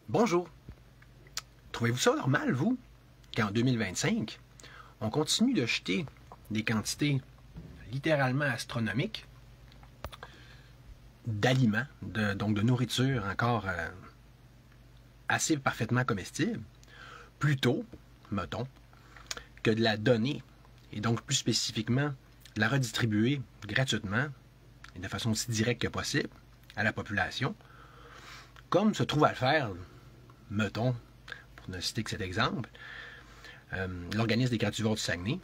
Bonjour. Trouvez-vous ça normal, vous, qu'en 2025, on continue de jeter des quantités littéralement astronomiques d'aliments, donc de nourriture encore assez parfaitement comestible, plutôt, mettons, que de la donner, et donc plus spécifiquement, la redistribuer gratuitement, et de façon aussi directe que possible, à la population, comme se trouve à le faire, mettons, pour ne citer que cet exemple, l'organisme des Grativores du Saguenay,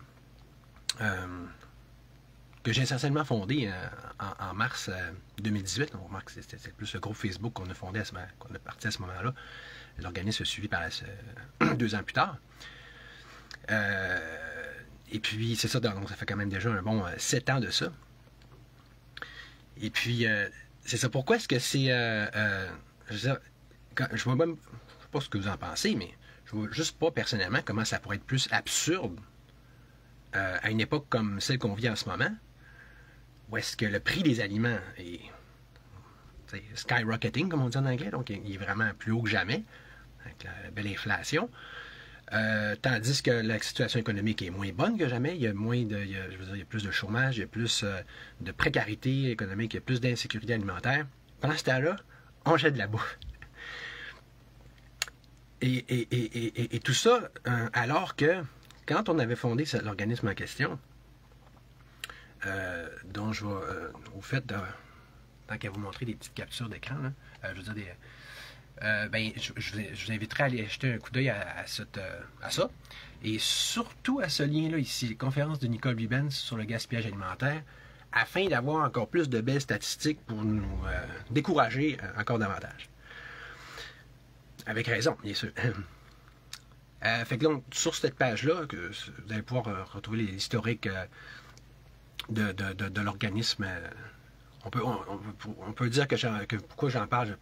que j'ai essentiellement fondé en mars 2018. On remarque que c'était plus le groupe Facebook qu'on a fondé, qu'on a parti à ce moment-là. L'organisme a suivi par 2 ans plus tard. Et puis, c'est ça, donc ça fait quand même déjà un bon 7 ans de ça. Et puis, c'est ça. Pourquoi est-ce que c'est... je vois même... Je sais pas ce que vous en pensez, mais je vois juste pas personnellement comment ça pourrait être plus absurde à une époque comme celle qu'on vit en ce moment, où est-ce que le prix des aliments est skyrocketing, comme on dit en anglais, donc il est vraiment plus haut que jamais, avec la belle inflation. Tandis que la situation économique est moins bonne que jamais, il y a il y a plus de chômage, il y a plus de précarité économique, il y a plus d'insécurité alimentaire. Pendant ce temps-là, on jette de la bouffe. Et tout ça, alors que quand on avait fondé l'organisme en question, dont je vais, au fait, tant qu'à vous montrer des petites captures d'écran, je veux dire, je vous inviterai à aller jeter un coup d'œil à ça. Et surtout à ce lien-là ici, les conférences de Nicole Bibens sur le gaspillage alimentaire, afin d'avoir encore plus de belles statistiques pour nous décourager encore davantage. Avec raison, bien sûr. Fait que donc, sur cette page-là, vous allez pouvoir retrouver l'historique de l'organisme. On peut dire que pourquoi j'en parle,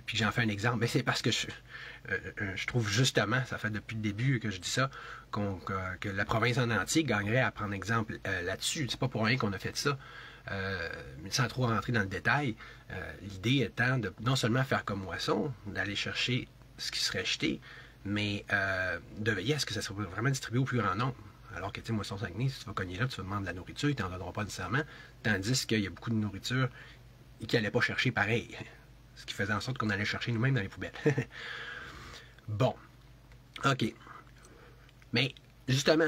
puis que j'en fais un exemple, mais c'est parce que je trouve justement, ça fait depuis le début que je dis ça, que la province en entier gagnerait à prendre exemple là-dessus. C'est pas pour rien qu'on a fait ça. Mais sans trop rentrer dans le détail, l'idée étant de non seulement faire comme Moisson, d'aller chercher ce qui serait jeté, mais de veiller à ce que ça soit vraiment distribué au plus grand nombre. Alors que, tu sais, Moisson Saguenay, si tu vas cogner là, tu vas demander de la nourriture, ils t'en donneront pas nécessairement, tandis qu'il y a beaucoup de nourriture qu'ils n'allaient pas chercher pareil. Ce qui faisait en sorte qu'on allait chercher nous-mêmes dans les poubelles. Bon. OK. Mais, justement,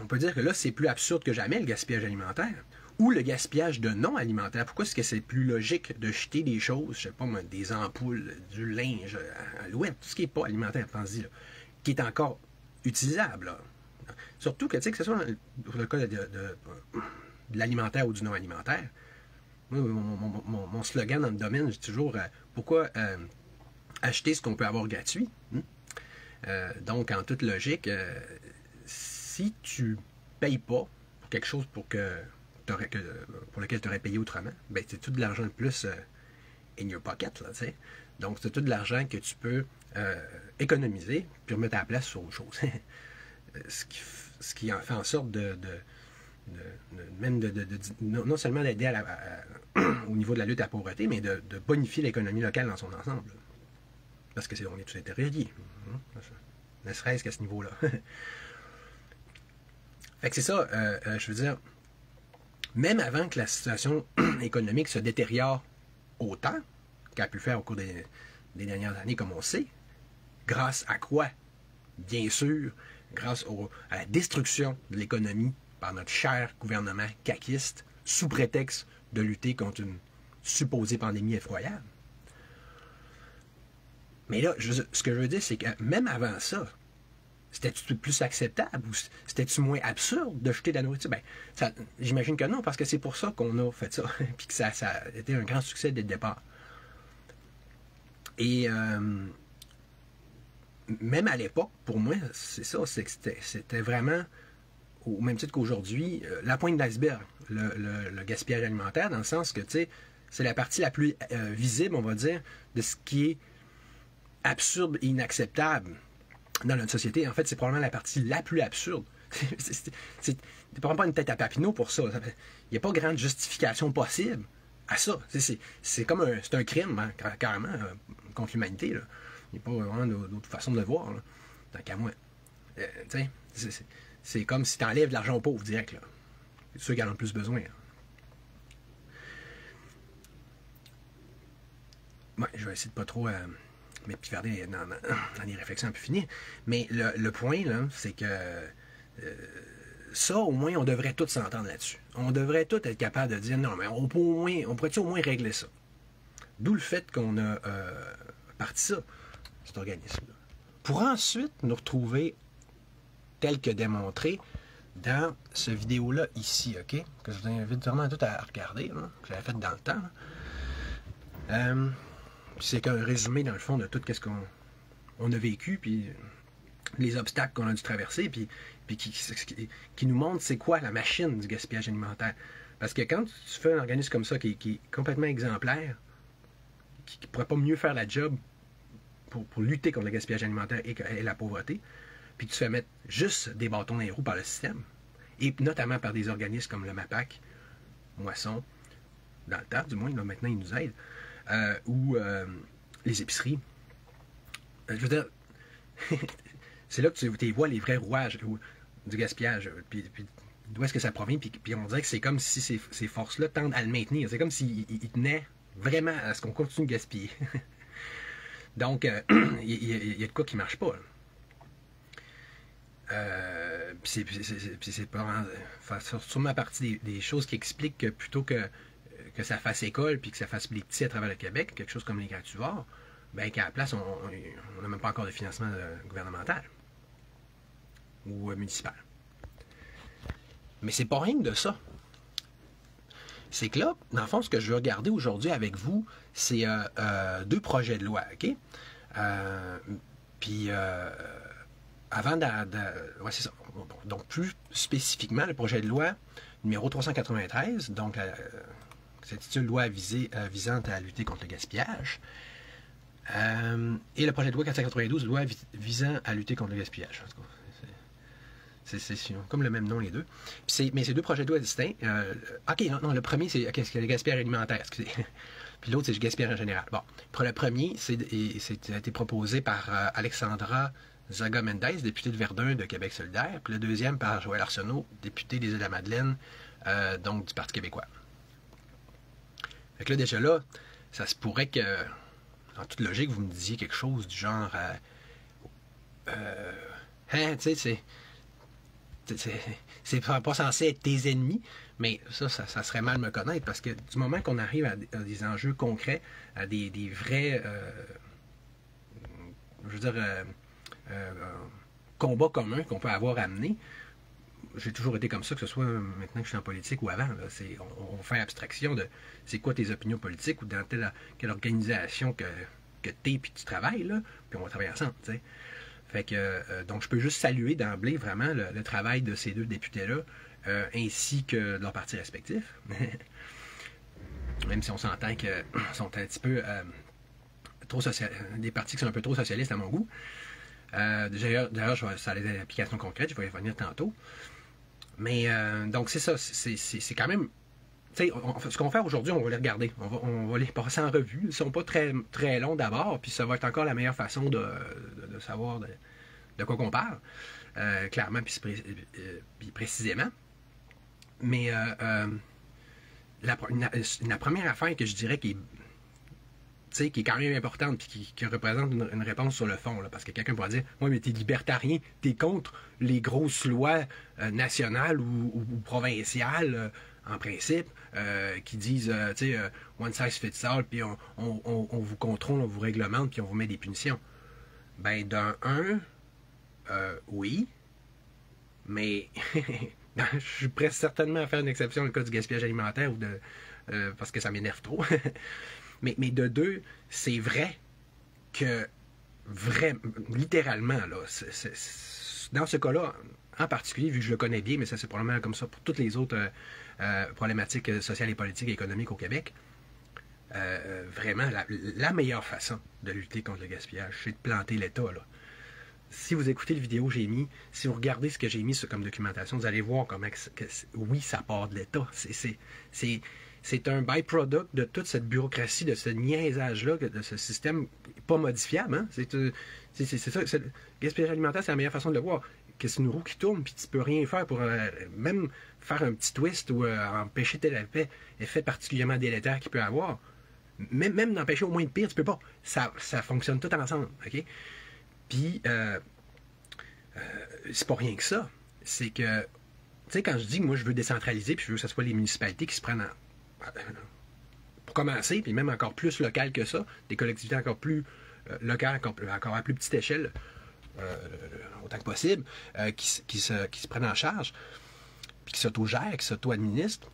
on peut dire que là, c'est plus absurde que jamais, le gaspillage alimentaire. Ou le gaspillage de non alimentaire. Pourquoi est-ce que c'est plus logique de jeter des choses, je sais pas moi, des ampoules, du linge, à l'ouest, tout ce qui n'est pas alimentaire, pense-y, là, qui est encore utilisable, là. Surtout que, tu sais, que ce soit pour le cas de l'alimentaire ou du non alimentaire, moi, mon slogan dans le domaine, je dis toujours pourquoi acheter ce qu'on peut avoir gratuit. Donc, en toute logique, si tu payes pas pour quelque chose pour lequel tu aurais payé autrement, ben c'est tout de l'argent de plus in your pocket, là, tu sais. Donc, c'est tout de l'argent que tu peux économiser puis remettre à la place sur autre chose. ce qui en fait en sorte non seulement d'aider au niveau de la lutte à la pauvreté, mais de bonifier l'économie locale dans son ensemble. Parce que on est tous interreliés. Ne serait-ce qu'à ce niveau-là. Fait que c'est ça, je veux dire, même avant que la situation économique se détériore autant qu'elle a pu faire au cours des dernières années, comme on sait, grâce à quoi? Bien sûr, grâce à la destruction de l'économie par notre cher gouvernement caquiste, sous prétexte de lutter contre une supposée pandémie effroyable. Mais là, ce que je veux dire, c'est que même avant ça, c'était-tu plus acceptable ou c'était-tu moins absurde de jeter de la nourriture? Ben, j'imagine que non, parce que c'est pour ça qu'on a fait ça, puis que ça a été un grand succès dès le départ. Et même à l'époque, pour moi, c'est ça, c'était vraiment, au même titre qu'aujourd'hui, la pointe de l'iceberg, le gaspillage alimentaire, dans le sens que, tu sais, c'est la partie la plus visible, on va dire, de ce qui est absurde et inacceptable dans notre société. En fait, c'est probablement la partie la plus absurde. C'est probablement pas une tête à Papineau pour ça. Il n'y a pas grande justification possible à ça. C'est comme c'est un crime, hein, carrément, contre l'humanité. Il n'y a pas vraiment d'autre façon de le voir, là, tant qu'à moi. C'est comme si tu enlèves de l'argent aux pauvres direct. C'est ceux qui en ont le plus besoin. Ouais, je vais essayer de pas trop m'épivarder dans des réflexions un peu finies. Mais le point, là, c'est que ça, au moins, on devrait tous s'entendre là-dessus. On devrait tous être capable de dire non, mais on pourrait-tu au moins régler ça? D'où le fait qu'on a parti ça, cet organisme-là. Pour ensuite nous retrouver tel que démontré dans ce vidéo-là ici, OK? Que je vous invite vraiment tout à regarder, là, que j'avais fait dans le temps. C'est qu'un résumé, dans le fond, de tout ce qu'on a vécu, puis les obstacles qu'on a dû traverser, puis qui nous montre c'est quoi la machine du gaspillage alimentaire. Parce que quand tu fais un organisme comme ça, qui est complètement exemplaire, qui ne pourrait pas mieux faire la job pour lutter contre le gaspillage alimentaire et la pauvreté, puis tu fais mettre juste des bâtons dans les roues par le système, et notamment par des organismes comme le MAPAC, Moisson, dans le temps du moins, là, maintenant ils nous aident, ou les épiceries. Je veux dire, c'est là que tu vois les vrais rouages du gaspillage, puis d'où est-ce que ça provient, puis on dirait que c'est comme si ces forces-là tendent à le maintenir. C'est comme s'ils tenaient vraiment à ce qu'on continue de gaspiller. Donc, il y a de quoi qui ne marche pas. C'est sûrement partie des choses qui expliquent que plutôt que ça fasse école puis que ça fasse petit à travers le Québec, quelque chose comme les Gratuvores, bien qu'à la place, on n'a même pas encore de financement gouvernemental ou municipal. Mais c'est pas rien de ça. C'est que là, dans le fond, ce que je veux regarder aujourd'hui avec vous, c'est 2 projets de loi, OK? Puis, avant ouais, c'est ça. Donc, plus spécifiquement, le projet de loi numéro 393, donc s'intitule Loi visant à lutter contre le gaspillage. Et le projet de loi 492, Loi visant à lutter contre le gaspillage. En tout cas, c'est comme le même nom, les deux. Mais c'est 2 projets de loi distincts. OK, non, le premier, c'est le gaspillage alimentaire, excusez. Puis l'autre, c'est le gaspillage en général. Bon, pour le premier, ça a été proposé par Alexandra Zaga-Mendez, députée de Verdun de Québec solidaire. Puis le deuxième par Joël Arsenault, député des Îles-de-la-Madeleine, donc du Parti québécois. Fait que là, déjà là, ça se pourrait que, en toute logique, vous me disiez quelque chose du genre tu sais, c'est pas censé être tes ennemis, mais ça serait mal me connaître, parce que du moment qu'on arrive à des enjeux concrets, à des vrais, je veux dire, combats communs qu'on peut avoir à mener, j'ai toujours été comme ça, que ce soit maintenant que je suis en politique ou avant. Là, on fait abstraction de c'est quoi tes opinions politiques ou dans quelle organisation que t'es puis tu travailles, là, puis on va travailler ensemble, tu sais. Fait que, donc, je peux juste saluer d'emblée vraiment le travail de ces 2 députés-là, ainsi que de leurs partis respectifs. Même si on s'entend qu'ils sont un petit peu trop des partis qui sont un peu trop socialistes à mon goût. D'ailleurs, ça a des applications concrètes, je vais y revenir tantôt. Mais, donc, c'est ça, c'est quand même... ce qu'on va faire aujourd'hui, on va les regarder. On va les passer en revue. Ils ne sont pas très, très longs d'abord, puis ça va être encore la meilleure façon de savoir de quoi qu'on parle, clairement puis précisément. Mais la première affaire que je dirais qui est quand même importante et qui représente une réponse sur le fond, là, parce que quelqu'un pourrait dire « Oui, mais t'es libertarien, t'es contre les grosses lois nationales ou provinciales, en principe, qui disent one size fits all, puis on vous contrôle, on vous réglemente, puis on vous met des punitions. » Ben, oui, mais je suis prêt certainement à faire une exception dans le cas du gaspillage alimentaire parce que ça m'énerve trop. mais de 2, c'est vrai que littéralement, là, dans ce cas-là, en particulier, vu que je le connais bien, mais ça c'est probablement comme ça pour toutes les autres problématiques sociales et politiques et économiques au Québec, vraiment, la meilleure façon de lutter contre le gaspillage, c'est de planter l'État, là. Si vous écoutez le vidéo que j'ai mis, si vous regardez ce que j'ai mis comme documentation, vous allez voir comment oui, ça part de l'État. c'est un byproduct de toute cette bureaucratie, de ce niaisage-là, de ce système pas modifiable. Hein? C'est ça. Le gaspillage alimentaire, c'est la meilleure façon de le voir. Que c'est une roue qui tourne, puis tu peux rien faire pour même faire un petit twist ou empêcher tel effet particulièrement délétère qu'il peut avoir. Même d'empêcher au moins de pire, tu peux pas. Ça fonctionne tout ensemble. OK? Puis, c'est pas rien que ça. C'est que, tu sais, quand je dis que moi, je veux décentraliser, puis je veux que ce soit les municipalités qui se prennent pour commencer, puis même encore plus local que ça, des collectivités encore plus locales, encore à plus petite échelle, autant que possible, qui se prennent en charge, puis qui s'auto-gèrent, qui s'auto-administrent,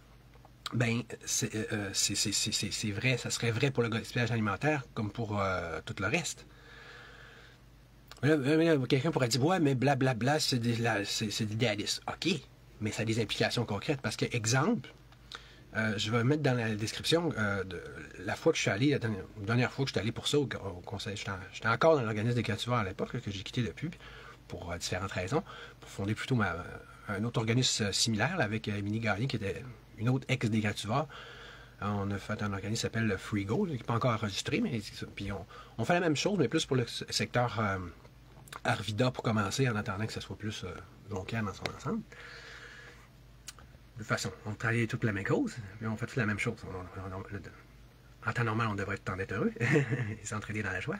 ben c'est vrai, ça serait vrai pour le gaspillage alimentaire comme pour tout le reste. Quelqu'un pourrait dire, ouais, mais blablabla, c'est idéaliste. OK, mais ça a des implications concrètes, parce que, exemple, je vais mettre dans la description de la fois que je suis allé, la dernière fois que je suis allé pour ça au conseil. J'étais encore dans l'organisme des cultivars à l'époque, que j'ai quitté depuis, pour différentes raisons, pour fonder plutôt un autre organisme similaire là, avec Émilie Gagné, qui était une autre ex des cultivars. On a fait un organisme qui s'appelle Freego, qui n'est pas encore enregistré, mais puis on fait la même chose, mais plus pour le secteur Arvida pour commencer, en attendant que ça soit plus Jonquière dans son ensemble. De toute façon, on travaille toute la même cause, mais on fait toute la même chose. En temps normal, on devrait être heureux et s'entraider dans la joie.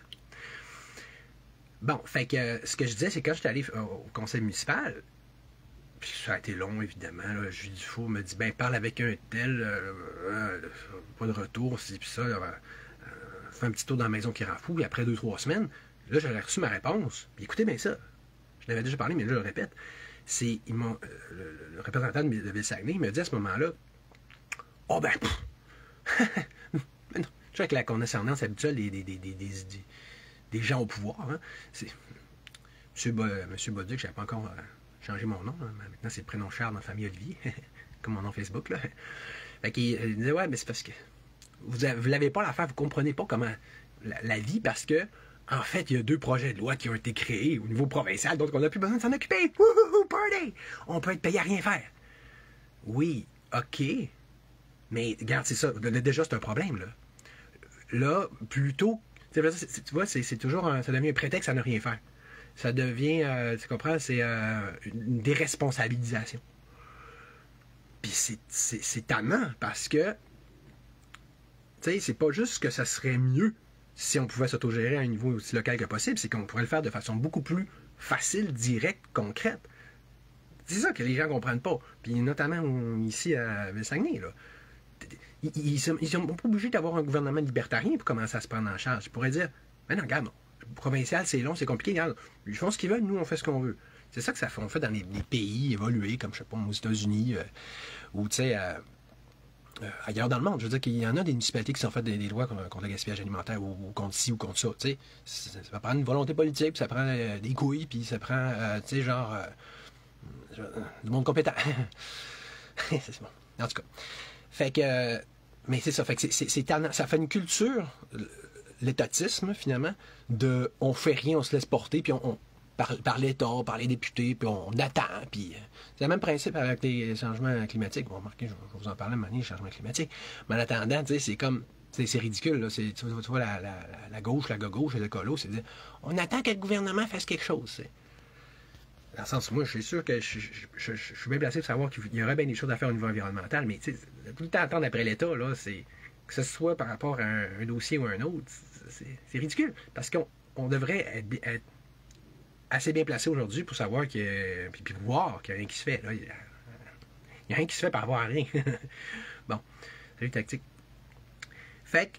Bon, fait que ce que je disais, c'est que quand j'étais allé au conseil municipal, puis ça a été long, évidemment, là, Julie Dufour me dit, ben parle avec un tel, pas de retour, puis ça, fais un petit tour dans la maison qui rend fou, puis après 2-3 semaines, là, j'avais reçu ma réponse. Puis écoutez bien ça. Je l'avais déjà parlé, mais là, je le répète. C'est le représentant de Ville-Saguenay, il me dit à ce moment-là, oh ben, mais non, je sais avec la condescendance habituelle des gens au pouvoir, hein, c'est M. Bauduc, je n'avais pas encore changé mon nom, hein, maintenant c'est le prénom Charles dans la famille Olivier, comme mon nom Facebook, là. Fait qu'il disait, ouais, mais c'est parce que vous l'avez pas l'affaire, vous comprenez pas comment la vie, parce que en fait, il y a 2 projets de loi qui ont été créés au niveau provincial, donc on n'a plus besoin de s'en occuper. Wouhou, party! On peut être payé à rien faire. Oui, OK. Mais regarde, c'est ça. Déjà, c'est un problème, là. Là, plutôt... Tu vois, c'est toujours ça devient un prétexte à ne rien faire. Ça devient, tu comprends, c'est une déresponsabilisation. Puis c'est tannant, parce que, tu sais, c'est pas juste que ça serait mieux si on pouvait s'autogérer à un niveau aussi local que possible, c'est qu'on pourrait le faire de façon beaucoup plus facile, directe, concrète. C'est ça que les gens ne comprennent pas. Puis notamment ici à Ville-Saguenay, là. Ils sont pas obligés d'avoir un gouvernement libertarien pour commencer à se prendre en charge. Ils pourraient dire, mais non, regarde, provincial, c'est long, c'est compliqué, regarde. Ils font ce qu'ils veulent, nous, on fait ce qu'on veut. C'est ça que ça fait. On fait dans les pays évolués, comme, je sais pas, aux États-Unis, ou, tu sais, ailleurs dans le monde. Je veux dire qu'il y en a des municipalités qui sont faites des lois contre le gaspillage alimentaire ou contre ci ou contre ça. Tu sais, ça prend une volonté politique, puis ça prend des couilles, puis ça prend, tu sais, genre, du monde compétent. C'est bon. En tout cas. Fait que, mais c'est ça. Fait que ça fait une culture, l'étatisme, finalement, de on fait rien, on se laisse porter, puis par l'État, par les députés, puis on attend, puis c'est le même principe avec les changements climatiques. Bon, remarquez, je vais vous en parler un moment donné, les changements climatiques. Mais en attendant, tu sais, c'est comme, c'est ridicule, là. Tu vois, la gauche, la gauche, les écolos, c'est de dire, on attend que le gouvernement fasse quelque chose, c'est. Dans le sens où moi, je suis sûr que je suis bien placé pour savoir qu'il y aurait bien des choses à faire au niveau environnemental, mais tu sais, tout le temps attendre après l'État, là, c'est que ce soit par rapport à un dossier ou à un autre, c'est ridicule. Parce qu'on devrait être assez bien placé aujourd'hui pour savoir que. Puis voir qu'il n'y a rien qui se fait. Là. Il n'y a rien qui se fait par rapport à rien. Bon, salut tactique. Fait que.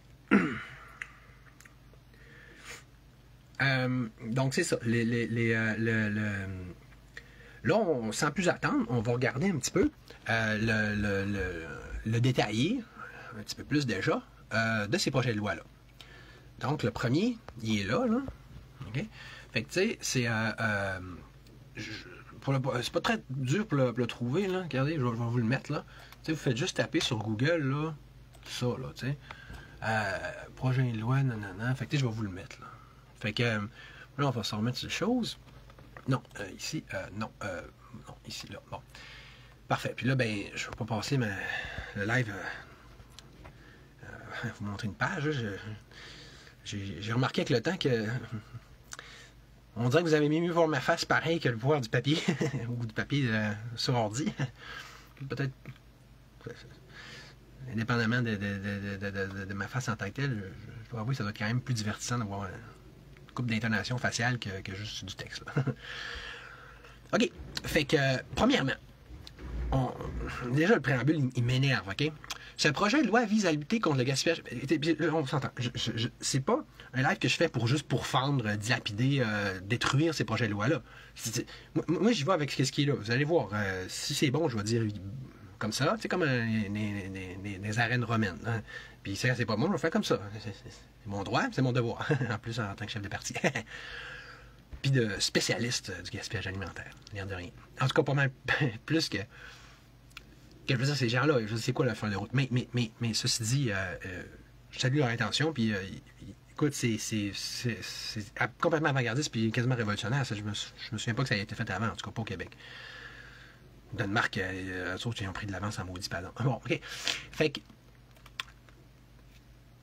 Donc c'est ça. Là, sans plus attendre, on va regarder un petit peu le détaillé, un petit peu plus déjà, de ces projets de loi-là. Donc, le premier, il est là. Okay? Fait que, tu sais, c'est... c'est pas très dur pour le trouver, là. Regardez, je vais vous le mettre, là. Tu sais, vous faites juste taper sur Google, là, ça, là, tu sais. Projet de loi, nanana. Fait que, tu sais, je vais vous le mettre, là. Fait que, là, on va se remettre sur les choses. Non, ici, non, ici, là. Bon. Parfait. Puis là, ben, je ne vais pas passer le live vous montrer une page. J'ai remarqué avec le temps que on dirait que vous avez mieux voir ma face pareil que le voir du papier ou du papier sur ordi. Peut-être, indépendamment de ma face en tant que telle, je dois avouer que ça doit être quand même plus divertissant d'avoir une couple d'intonation faciale que juste du texte. Là. OK. Fait que, premièrement, déjà le préambule, il m'énerve, OK? Ce projet de loi vise à lutter contre le gaspillage. On s'entend. C'est pas un live que je fais juste pour fendre, dilapider, détruire ces projets de loi-là. Moi, j'y vais avec ce qui est là. Vous allez voir. Si c'est bon, je vais dire comme ça. C'est comme des arènes romaines. Hein. Puis si c'est pas bon, je vais faire comme ça. C'est mon droit, c'est mon devoir. En plus, en tant que chef de parti. Puis de spécialiste du gaspillage alimentaire. L'air de rien. En tout cas, pas mal plus que je veux dire, ces gens-là, je sais quoi la fin de route. Mais ceci dit, je salue leur intention, puis écoute, c'est complètement avant-gardiste, puis quasiment révolutionnaire. Ça, je me souviens pas que ça ait été fait avant, en tout cas pas au Québec. Danemark, eux autres, ils ont pris de l'avance en maudit, pardon. Bon, OK. Fait que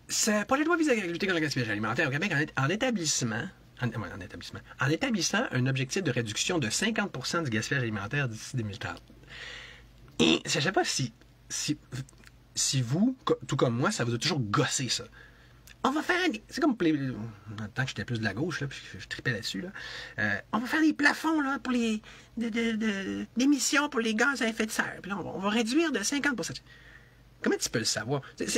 ce projet de loi vise à lutter contre le gaspillage alimentaire au Québec en établissant un objectif de réduction de 50% du gaspillage alimentaire d'ici 2030. Et je ne sais pas si vous, tout comme moi, ça vous a toujours gossé, ça. On va faire c'est comme dans le temps que j'étais plus de la gauche, là, puis je tripais là-dessus. Là. On va faire des plafonds là, pour d'émissions pour les gaz à effet de serre. Puis là, on va réduire de 50%. Comment tu peux le savoir? Je ne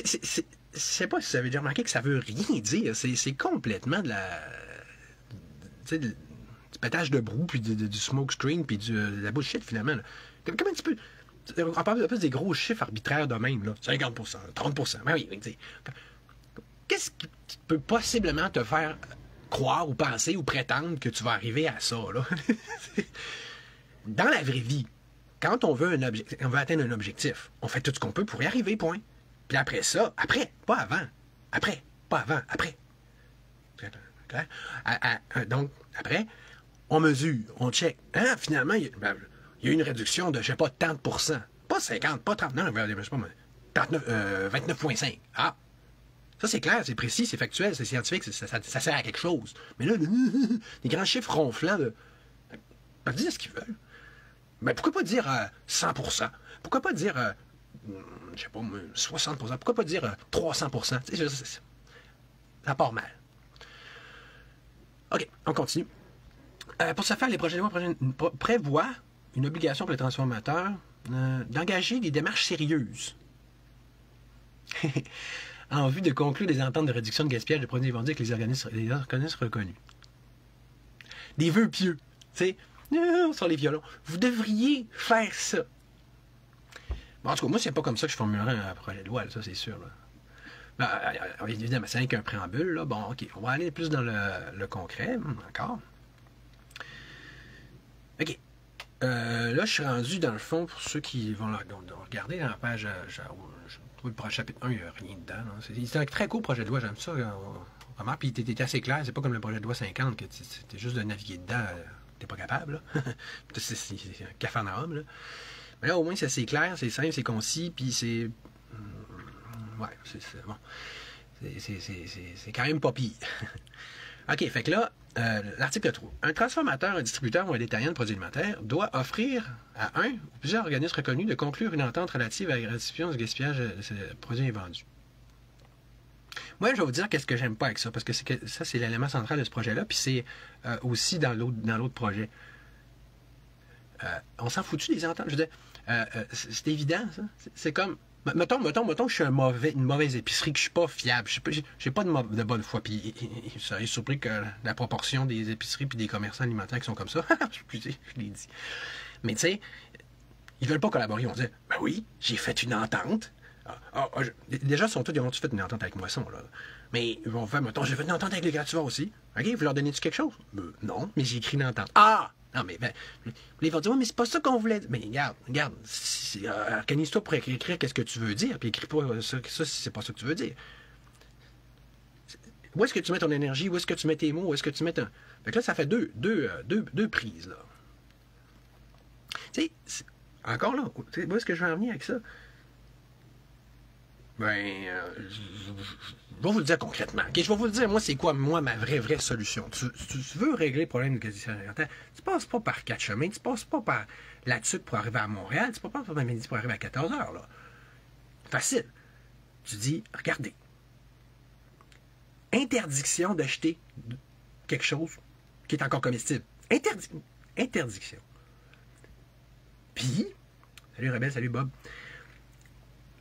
sais pas si vous avez déjà remarqué que ça veut rien dire. C'est complètement de du pétage de brou, puis du smoke screen, puis de la bullshit, finalement. Là. Comment tu peux... On parle plus des gros chiffres arbitraires de même, là. 50%, 30%. Ben oui, qu'est-ce qui peut possiblement te faire croire ou penser ou prétendre que tu vas arriver à ça, là? Dans la vraie vie, quand on veut atteindre un objectif, on fait tout ce qu'on peut pour y arriver, point. Puis après ça, après, pas avant. Après, pas avant, après. Clair? Donc, après, on mesure, on check. Hein, finalement, il y a une réduction de, je sais pas, tant de pourcents. Pas 50, pas 30, non, je sais pas, 29,5. Ah! Ça, c'est clair, c'est précis, c'est factuel, c'est scientifique, ça sert à quelque chose. Mais là, les grands chiffres ronflants, ils disent ce qu'ils veulent. Mais pourquoi pas dire 100%? Pourquoi pas dire, je sais pas, 60%? Pourquoi pas dire 300%? Ça part mal. OK, on continue. Pour ce faire, les projets de loi prévoient une obligation pour les transformateurs d'engager des démarches sérieuses en vue de conclure des ententes de réduction de gaspillage de produits vendus avec les organismes reconnus. Des vœux pieux, tu sais, sur les violons. Vous devriez faire ça. Bon, en tout cas, moi, c'est pas comme ça que je formulerais un projet de loi, ça, c'est sûr. Là. Ben, évidemment, c'est rien qu'un préambule. Là. Bon, OK, on va aller plus dans le concret. Encore. OK. Là, je suis rendu, dans le fond, pour ceux qui vont regarder dans la page, je trouve le chapitre 1, il n'y a rien dedans. C'est un très court projet de loi, j'aime ça. Vraiment, puis il était assez clair, c'est pas comme le projet de loi 50, que c'était juste de naviguer dedans, t'es pas capable. C'est un capharnaüm. Là. Mais là, au moins, c'est assez clair, c'est simple, c'est concis, puis c'est... Ouais, c'est bon. C'est quand même pas pire. OK, fait que là, l'article 3. Un transformateur, un distributeur ou un détaillant de produits alimentaires doit offrir à un ou plusieurs organismes reconnus de conclure une entente relative à la réduction du gaspillage de ces produits invendus. Moi, je vais vous dire qu'est-ce que j'aime pas avec ça, parce que ça, c'est l'élément central de ce projet-là, puis c'est aussi dans l'autre projet. On s'en fout-tu des ententes? Je veux dire, c'est évident, ça. C'est comme... Mettons que je suis une mauvaise épicerie, que je suis pas fiable, j'ai pas de bonne foi, puis je serais surpris que la proportion des épiceries puis des commerçants alimentaires qui sont comme ça, je l'ai dit. Mais tu sais, ils veulent pas collaborer, ils vont dire, ben oui, j'ai fait une entente. Déjà, ils ont fait une entente avec Moisson, là. Mais ils vont faire, mettons, j'ai fait une entente avec les Grativores aussi. OK, vous leur donnez-tu quelque chose? Non, mais j'ai écrit une entente. Ah! Non, mais ils vont dire, oui, mais c'est pas ça qu'on voulait dire. Mais regarde, organise-toi pour écrire qu'est-ce que tu veux dire, puis écris pas ça si c'est pas ça que tu veux dire. Où est-ce que tu mets ton énergie? Où est-ce que tu mets tes mots? Où est-ce que tu mets ton... Fait que là, ça fait deux prises, là. Tu sais, encore là, où est-ce que je vais en venir avec ça? Ben, je vais vous le dire concrètement. OK? Je vais vous le dire, moi, c'est quoi, moi, ma vraie solution. Tu veux régler le problème de qualité alimentaire, tu passes pas par 4 chemins, tu passes pas par la tuque pour arriver à Montréal, tu passes pas par la midi pour arriver à 14 heures, là. Facile. Tu dis, regardez, interdiction d'acheter quelque chose qui est encore comestible. Interdiction. Puis, salut Rebelle, salut Bob.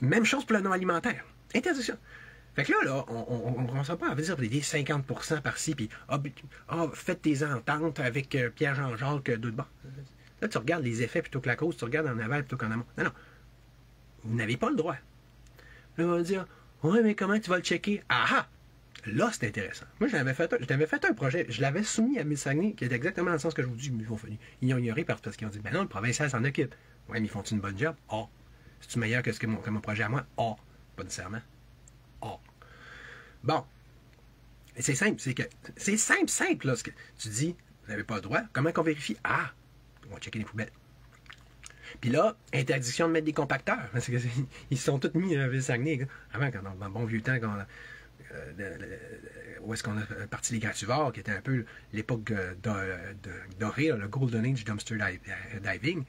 Même chose pour le non alimentaire. Interdiction. Fait que là, on ne commence pas à dire des 50% par-ci, puis faites tes ententes avec Pierre-Jean-Jacques d'autres bords. Là, tu regardes les effets plutôt que la cause, tu regardes en aval plutôt qu'en amont. Non, non. Vous n'avez pas le droit. Là, on va dire, ouais, mais comment tu vas le checker? Ah ah! Là, c'est intéressant. Moi, j'avais fait un projet, je l'avais soumis à Miss-Saguenay, qui est exactement dans le sens que je vous dis, ils l'ont ignoré parce qu'ils ont dit, ben non, le provincial s'en occupe. Ouais, mais ils font une bonne job? Ah. C'est-tu meilleur que mon projet à moi? Ah. Pas nécessairement. Ah. Bon. Et c'est simple, c'est simple, là, ce que tu dis, vous n'avez pas le droit. Comment qu'on vérifie? Ah. On va checker les poubelles. Puis là, interdiction de mettre des compacteurs. Parce que ils se sont tous mis à Ville-Saguenay. Avant, dans le bon vieux temps, où est-ce qu'on a parti les grativores, qui était un peu l'époque dorée, le Golden Age dumpster diving,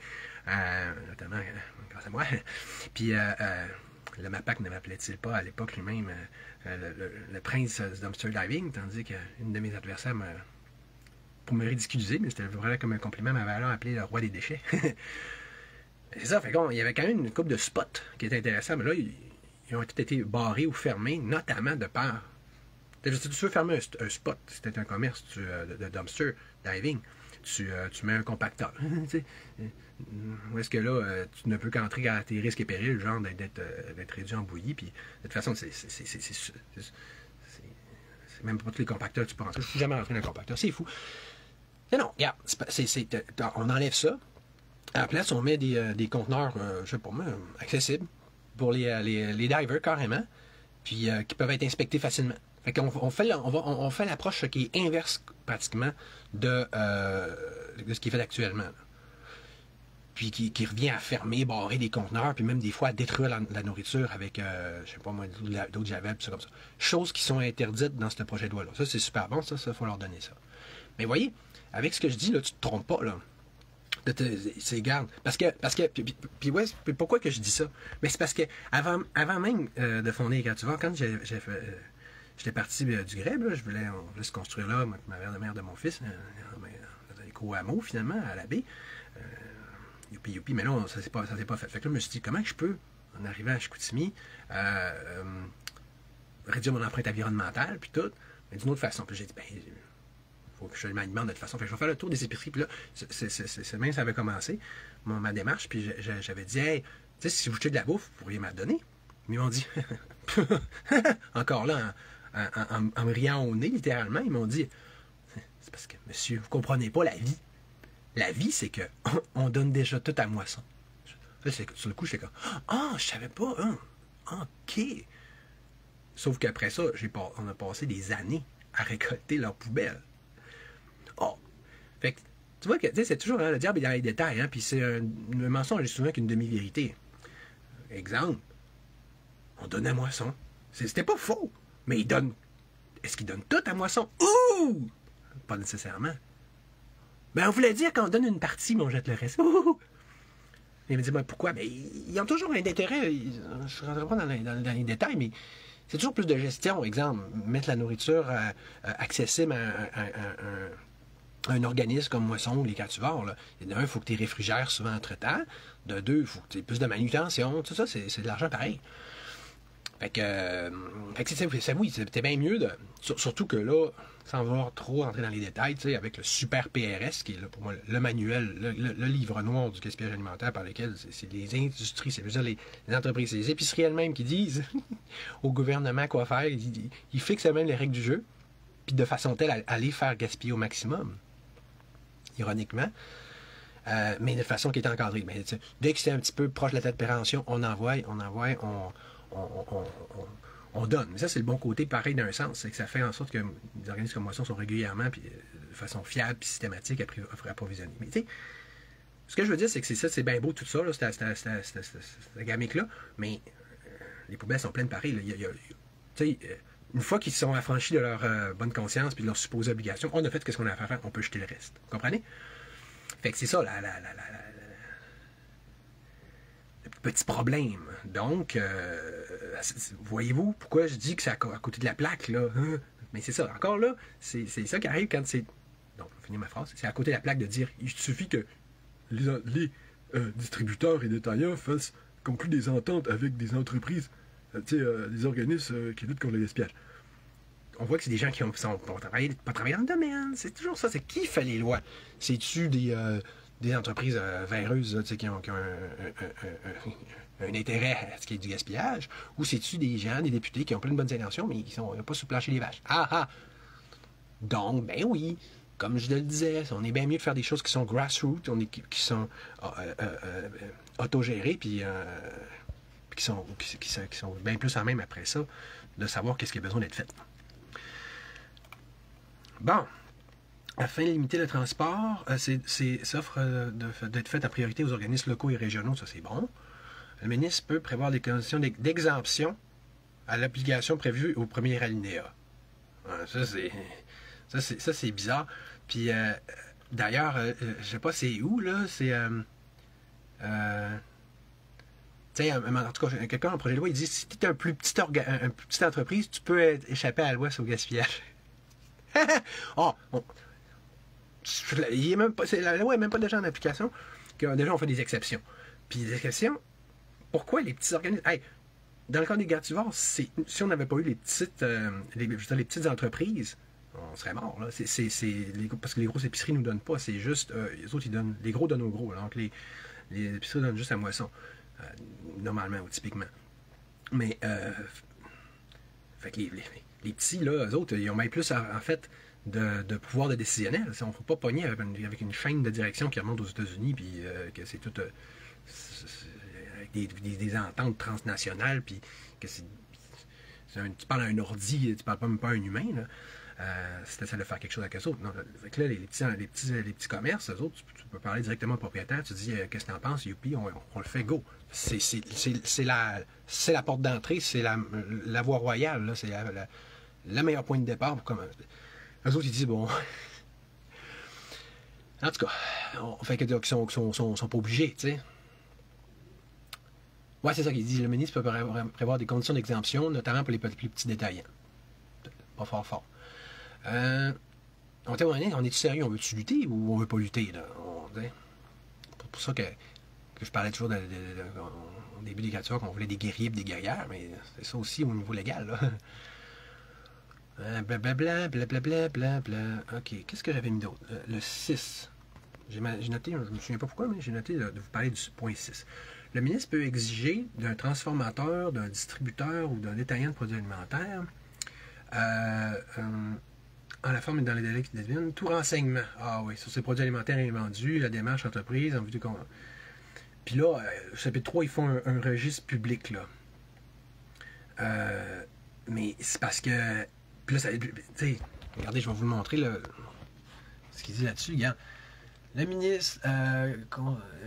notamment grâce à moi. Puis le MAPAC ne m'appelait-il pas à l'époque lui-même le prince du dumpster diving, tandis qu'une de mes adversaires, pour me ridiculiser, mais c'était vraiment comme un compliment, m'avait alors appelé le roi des déchets. C'est ça, fait qu'on, il y avait quand même une couple de spots qui étaient intéressants, mais là, ils ont tous été barrés ou fermés, notamment de par. Si tu veux fermer un spot, si c'était un commerce de dumpster diving, tu mets un compacteur. Où est-ce que là, tu ne peux qu'entrer à tes risques et périls, genre d'être réduit en bouillie, puis de toute façon, c'est même pas tous les compacteurs que tu peux rentrer. Je ne suis jamais rentré dans un compacteur, c'est fou. Mais non, regarde, on enlève ça. À la place, on met des conteneurs, je sais pas moi, accessibles pour les divers carrément, puis qui peuvent être inspectés facilement. Fait qu'on on fait l'approche qui est inverse pratiquement de ce qui est fait actuellement. Puis qui revient à fermer, barrer des conteneurs, puis même des fois à détruire la nourriture avec, je sais pas moi, d'eau de javel, puis ça comme ça. Choses qui sont interdites dans ce projet de loi-là. Ça, c'est super bon, ça, il faut leur donner ça. Mais voyez, avec ce que je dis, là, tu te trompes pas, là. C'est garde. Parce que puis ouais, pourquoi que je dis ça? Mais c'est parce que avant même de fonder les grativores, quand j'étais parti du Grèbe, là, je voulais se construire là, ma mère de mon fils, dans un éco-hameau finalement, à la baie. Youpi, mais là, ça s'est pas fait. Fait que là, je me suis dit, comment je peux, en arrivant à Chicoutimi, réduire mon empreinte environnementale, puis tout, mais d'une autre façon. Puis j'ai dit, ben, faut que je m'alimente de toute façon. Fait que je vais faire le tour des épiceries. Puis là, c'est même ça avait commencé, ma démarche. Puis j'avais dit, hey, tu sais, si vous jetez de la bouffe, vous pourriez m'en donner. Mais ils m'ont dit, encore là, en me riant au nez, littéralement, ils m'ont dit, c'est parce que, monsieur, vous comprenez pas la vie. La vie, c'est que on donne déjà tout à moisson. Sur le coup, j'étais comme, ah, je savais pas, hein. OK. Sauf qu'après ça, on a passé des années à récolter leurs poubelles. Oh! Fait que, tu vois que c'est toujours le diable est dans les détails, hein, puis c'est un mensonge souvent qu'une demi-vérité. Exemple, on donne à moisson. C'était pas faux, mais ils donnent. Est-ce qu'ils donnent tout à moisson? Ouh! Pas nécessairement. Ben, on voulait dire qu'on donne une partie, mais on jette le reste. Ouh! Il me dit, ben, pourquoi? Ben, ils ont toujours un intérêt. Je ne rentrerai pas dans les détails, mais c'est toujours plus de gestion. Exemple, mettre la nourriture accessible à un organisme comme Moisson ou les Grativores. D'un, il faut que tu les réfrigères souvent entre-temps. De deux, il faut que tu aies plus de manutention. Tout ça, c'est de l'argent pareil. Fait que oui, c'était bien mieux surtout que là, sans vouloir trop entrer dans les détails, avec le super PRS, qui est là pour moi le manuel, le livre noir du gaspillage alimentaire par lequel c'est les industries, c'est-à-dire les entreprises, c'est les épiceries elles-mêmes qui disent au gouvernement quoi faire, ils fixent eux-mêmes les règles du jeu, puis de façon telle à les faire gaspiller au maximum, ironiquement, mais de façon qui est encadrée. Mais, dès que c'est un petit peu proche de la tête de péremption, on envoie, on donne. Mais ça, c'est le bon côté, pareil d'un sens, c'est que ça fait en sorte que les organismes comme Moisson sont régulièrement, puis de façon fiable, puis systématique, approvisionnés. Mais tu sais, ce que je veux dire, c'est que c'est bien beau tout ça, cette gamique-là, mais les poubelles sont pleines pareil. Tu sais, une fois qu'ils sont affranchis de leur bonne conscience puis de leurs supposées obligations, on a fait ce qu'on a à faire, on peut jeter le reste. Vous comprenez? Fait que c'est ça, le petit problème. Donc, voyez-vous pourquoi je dis que c'est à côté de la plaque, là? Hein? Mais c'est ça, encore là, c'est ça qui arrive quand c'est... Donc, je vais finir ma phrase. C'est à côté de la plaque de dire, il suffit que les distributeurs et détaillants concluent des ententes avec des entreprises, des organismes qui luttent contre le gaspillage. On voit que c'est des gens qui sont pas travaillé dans le domaine. C'est toujours ça. C'est qui fait les lois? C'est-tu des entreprises véreuses qui ont un intérêt à ce qu'il y ait du gaspillage? Ou c'est-tu des gens, des députés qui ont plein de bonnes intentions, mais qui n'ont pas sous plancher les vaches? Ah ah! Donc, ben oui, comme je le disais, on est bien mieux de faire des choses qui sont grassroots, qui sont autogérées, puis qui sont bien plus en même après ça, de savoir qu'est-ce qui a besoin d'être fait. Bon, afin de limiter le transport, s'offre d'être fait en priorité aux organismes locaux et régionaux, ça c'est bon. Le ministre peut prévoir des conditions d'exemption à l'application prévue au premier alinéa. Ça c'est bizarre. Puis d'ailleurs, je sais pas c'est où là, c'est tu sais, en tout cas, quelqu'un dans le projet de loi, il dit si tu es une petite entreprise, tu peux échapper à la loi sur le gaspillage. Oh, la loi n'est même pas déjà en application. Déjà, on fait des exceptions. Puis des exceptions, pourquoi les petits organismes... Hey, dans le cas des gartivores, si on n'avait pas eu les petites entreprises, on serait mort. Là. Parce que les grosses épiceries ne nous donnent pas. C'est juste... les autres, les gros donnent aux gros. Là. Donc, les épiceries donnent juste à moisson. Normalement ou typiquement. Mais... fait que les petits, là, eux autres, ils ont même plus, en fait, de pouvoir de décisionnel. On ne faut pas pogner avec une chaîne de direction qui remonte aux États-Unis, puis que c'est tout... avec des ententes transnationales, puis que tu parles à un ordi, tu parles pas même pas à un humain, là. Si tu essaies de faire quelque chose avec eux autres. Non, fait que là, les petits commerces, eux autres, tu peux parler directement au propriétaire, tu dis qu'est-ce que tu en penses, youpi, on le fait, go. C'est la porte d'entrée, c'est la voie royale, là, c'est le meilleur point de départ. Eux autres, ils disent, bon... En tout cas, on fait qu'ils sont pas obligés, tu sais. Ouais, c'est ça qu'il dit. Le ministre peut prévoir des conditions d'exemption, notamment pour les plus petits détaillants. Pas fort. On est-tu sérieux? On veut-tu lutter ou on veut pas lutter? Là? C'est pour ça que je parlais toujours au début des gratures qu'on voulait des guerriers et des guerrières, mais c'est ça aussi au niveau légal. Là. Blablabla. OK, qu'est-ce que j'avais mis d'autre? Le 6. J'ai noté, je ne me souviens pas pourquoi, mais j'ai noté de vous parler du point 6. Le ministre peut exiger d'un transformateur, d'un distributeur ou d'un détaillant de produits alimentaires en la forme et dans les délais qui deviennent, tout renseignement. Ah oui, sur ces produits alimentaires invendus, la démarche entreprise, en vue de... Puis là, chapitre 3, ils font un registre public, là. Mais c'est parce que... Puis là, tu sais, regardez, je vais vous le montrer, là, ce qu'il dit là-dessus. Regarde. Le ministre,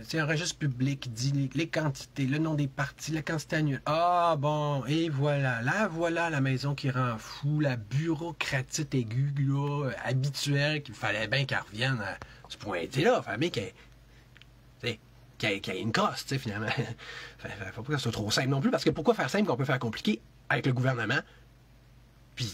c'est un registre public, dit les quantités, le nom des parties, la quantité annuelle. Ah bon, et voilà. Là, voilà la maison qui rend fou, la bureaucratite aiguë, là, habituelle, qu'il fallait bien qu'elle revienne à ce point-là. Il fallait bien qu'il y ait une crosse, tu sais, finalement. Faut pas que ce soit trop simple non plus, parce que pourquoi faire simple qu'on peut faire compliqué avec le gouvernement? Puis...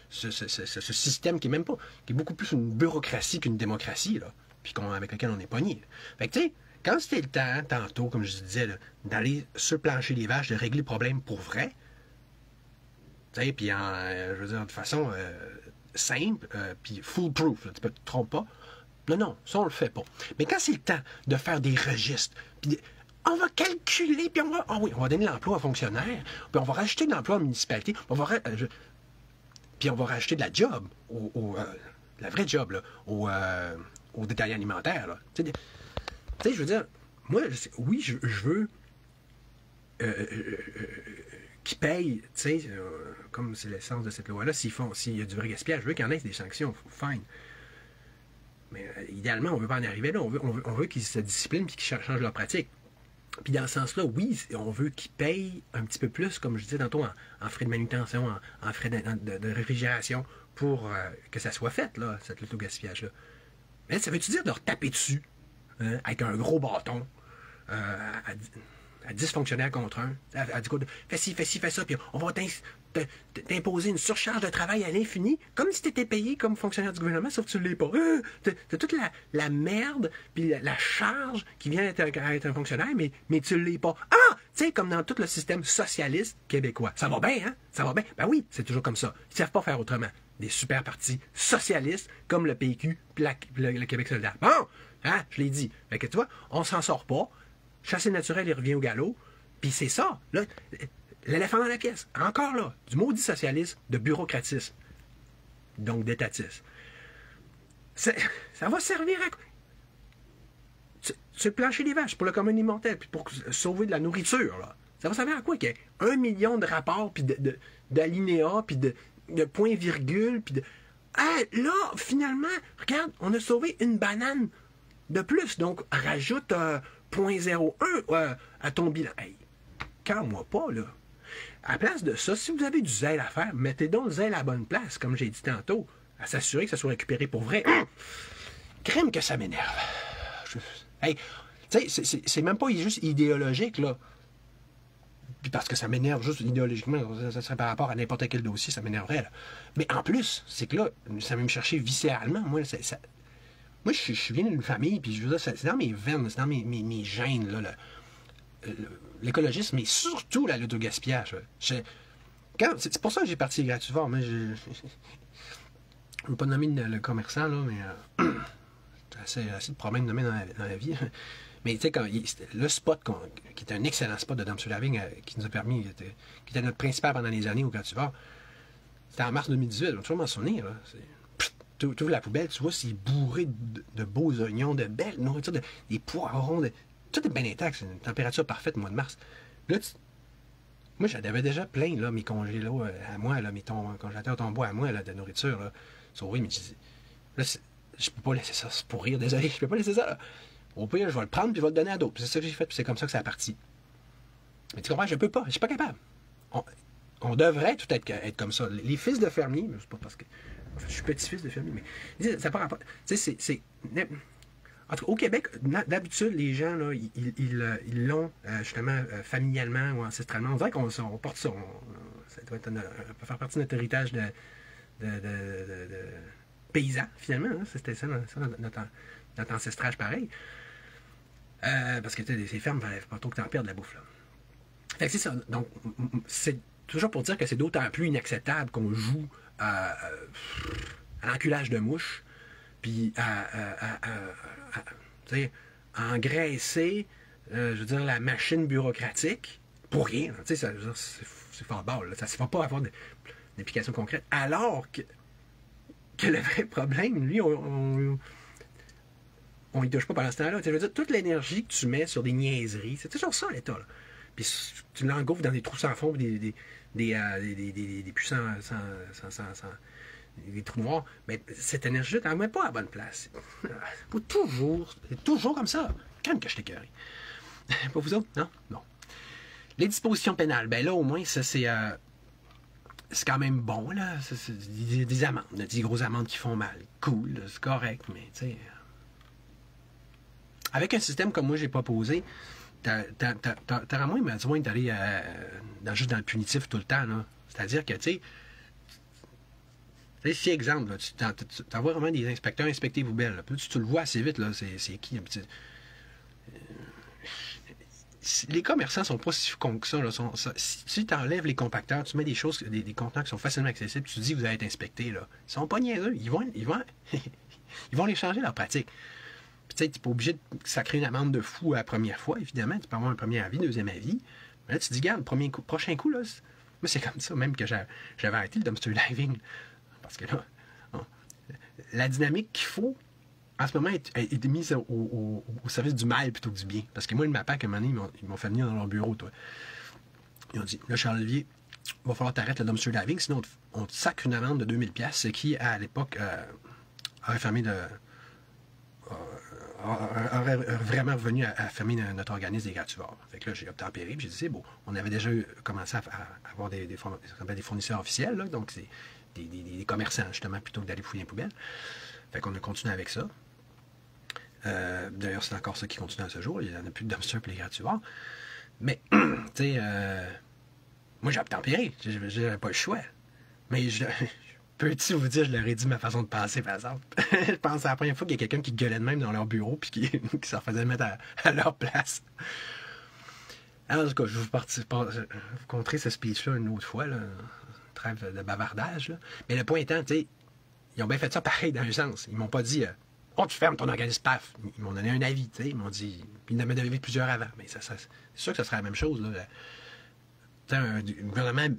Ce système qui est même pas, qui est beaucoup plus une bureaucratie qu'une démocratie, là, puis avec lequel on est pogné. Fait que tu sais, quand c'était le temps, tantôt, comme je disais, d'aller sur plancher les vaches, de régler le problème pour vrai, tu sais, puis je veux dire, de façon simple, puis foolproof, là, tu ne te trompes pas. Non, ça on le fait pas. Mais quand c'est le temps de faire des registres, puis on va calculer, puis on va donner l'emploi aux fonctionnaires, puis on va rajouter de l'emploi aux municipalités, puis on va rajouter de la job, la vraie job, là, aux détaillants alimentaires. Là. Tu sais, je veux dire, moi, oui, je veux qu'ils payent, tu sais, comme c'est l'essence de cette loi-là, s'il y a du vrai gaspillage, je veux qu'il y en ait des sanctions, fine. Mais idéalement, on ne veut pas en arriver là, on veut qu'ils se disciplinent et qu'ils changent leur pratique. Puis dans ce sens-là, oui, on veut qu'ils payent un petit peu plus, comme je disais tantôt, en frais de manutention, en frais de réfrigération, pour que ça soit fait, là, cet auto-gaspillage-là. Mais ça veut-tu dire de leur taper dessus, hein, avec un gros bâton, à 10 fonctionnaires contre un, à du coup, fais ci, fais ça, puis on va t'imposer une surcharge de travail à l'infini, comme si tu étais payé comme fonctionnaire du gouvernement, sauf que tu ne l'es pas. T'as toute la merde, puis la charge qui vient être un fonctionnaire, mais tu ne l'es pas. Ah! Tu sais, comme dans tout le système socialiste québécois. Ça va bien, hein? Ça va bien. Ben oui, c'est toujours comme ça. Ils ne savent pas faire autrement. Des super partis socialistes, comme le PQ, puis le Québec solidaire. Bon! Hein? Je l'ai dit. Fait que tu vois, on s'en sort pas. Chasser naturel, il revient au galop. Puis c'est ça. Là, l'éléphant dans la pièce. Encore là. Du maudit socialisme, de bureaucratisme. Donc d'étatisme. Ça va servir à quoi? C'est plancher des vaches pour le commun immortel, puis pour sauver de la nourriture, là. Ça va servir à quoi qu'il y ait 1 million de rapports, puis d'alinéas, puis de points-virgules, puis de... Ah, là, finalement, regarde, on a sauvé une banane de plus. Donc, rajoute 0.01 à ton bilan. Hey, calme-moi pas, là. À la place de ça, si vous avez du zèle à faire, mettez donc le zèle à la bonne place, comme j'ai dit tantôt, à s'assurer que ça soit récupéré pour vrai. Crème que ça m'énerve. Hey, tu sais, c'est même pas juste idéologique, là. Puis parce que ça m'énerve juste idéologiquement, ça serait par rapport à n'importe quel dossier, ça m'énerverait, là. Mais en plus, c'est que là, ça va me chercher viscéralement. Moi, moi je viens d'une famille, puis je veux dire, c'est dans mes veines, c'est dans mes gènes, là, l'écologisme, mais surtout l'autogaspillage. C'est pour ça que j'ai parti Grativore, mais je ne veux pas nommer le commerçant, là, mais assez de problèmes de nommer dans la vie. Mais tu sais, le spot, qui était un excellent spot de Dame sur la Vigne, qui nous a permis, qui était notre principal pendant les années au Grativore, c'était en mars 2018, je vais toujours m'en souvenir. Tu ouvres la poubelle, tu vois, c'est bourré de beaux oignons, de belles nourritures, des poivrons, tout est bien intact, c'est une température parfaite au mois de mars. Là, moi, j'avais déjà plein, là, mes congélos à moi, là, mes congélateurs tombois à moi, là, de nourriture, là. Sauvés, mais là, je peux pas laisser ça se pourrir, désolé, je peux pas laisser ça, là. Au pire, je vais le prendre, puis je vais le donner à d'autres. C'est ça que j'ai fait, puis c'est comme ça que ça a parti. Mais tu comprends, je peux pas, je suis pas capable. On devrait tout être comme ça. Les fils de fermiers, mais c'est pas parce que... En fait, je suis petit-fils de fermier, mais ça part rapport. Tu sais, en tout cas, au Québec, d'habitude, les gens, là, ils l'ont justement familialement ou ancestralement. On dirait qu'on porte ça. Ça doit peut faire partie de notre héritage de paysan, finalement. Hein. C'était ça, notre ancestrage pareil. Parce que ces fermes, il ne fallait pas trop que tu en perdes de la bouffe. Là. Fait que c'est ça. Donc, c'est toujours pour dire que c'est d'autant plus inacceptable qu'on joue à l'enculage de mouches, puis à engraisser, je veux dire, la machine bureaucratique pour rien. Tu sais, c'est fort bas, là. Ça ne va pas avoir d'implication concrète. Alors que le vrai problème, lui, on y touche pas pendant ce temps-là. Je veux dire, toute l'énergie que tu mets sur des niaiseries, c'est toujours ça, l'État, là. Puis tu l'engouffres dans des trous sans fond, des puits des trous noirs, mais cette énergie-là, tu n'en mets pas à la bonne place. Faut toujours comme ça. Quand que je t'écœure. Pas vous autres? Non? Non. Les dispositions pénales, ben là, au moins, ça, c'est quand même bon, là. C'est des amendes, des grosses amendes qui font mal. Cool, c'est correct, mais, tu sais... Avec un système comme moi, j'ai proposé, t'auras moins besoin d'aller juste dans le punitif tout le temps, là. C'est-à-dire que, tu sais, si, exemple, là, tu envoies vraiment des inspecteurs inspecter les poubelles. Là, puis tu le vois assez vite, là, c'est qui? Les commerçants sont pas si cons que ça. Là, si tu enlèves les compacteurs, tu mets des choses, des contenants qui sont facilement accessibles, tu dis que vous allez être inspecté, là. Ils sont pas niaiseux. Ils vont les changer leur pratique. Puis tu sais, tu n'es pas obligé de sacrer une amende de fou à la première fois, évidemment. Tu peux avoir un premier avis, deuxième avis. Mais là, tu te dis, regarde, prochain coup, là, moi, c'est comme ça même que j'avais arrêté le dumpster diving. Parce que là, la dynamique qu'il faut, en ce moment, est mise au service du mal plutôt que du bien. Parce que moi, le MAPAC, à un moment donné, ils m'ont fait venir dans leur bureau, toi. Ils ont dit, là, Charles-Olivier, il va falloir t'arrêter le dumpster diving, sinon on te sacre une amende de 2000$, ce qui, à l'époque, aurait aurait vraiment revenu à fermer notre organisme des grativores. Fait que là, j'ai obtempéré, puis j'ai dit, c'est beau. On avait déjà commencé à avoir des fournisseurs officiels, là, donc c'est des commerçants, justement, plutôt que d'aller fouiller les poubelles. Fait qu'on a continué avec ça. D'ailleurs, c'est encore ça qui continue à ce jour. Il n'y en a plus de dumpster pour les grativores. Mais, tu sais, moi, j'ai obtempéré. J'avais pas le choix. Mais peux-tu vous dire, je leur ai dit ma façon de penser, par exemple. Je pense que c'est la première fois qu'il y a quelqu'un qui gueulait de même dans leur bureau puis qui se faisait mettre à leur place. Alors, en tout cas, je vais vous conter ce speech-là une autre fois, là. Trêve de bavardage. Là. Mais le point étant, tu sais, ils ont bien fait ça pareil dans un sens. Ils m'ont pas dit oh, tu fermes ton organisme, paf. Ils m'ont donné un avis, tu sais. Ils m'ont dit. Puis ils en avaient donné plusieurs avant. Mais c'est sûr que ce serait la même chose. Là. Un gouvernement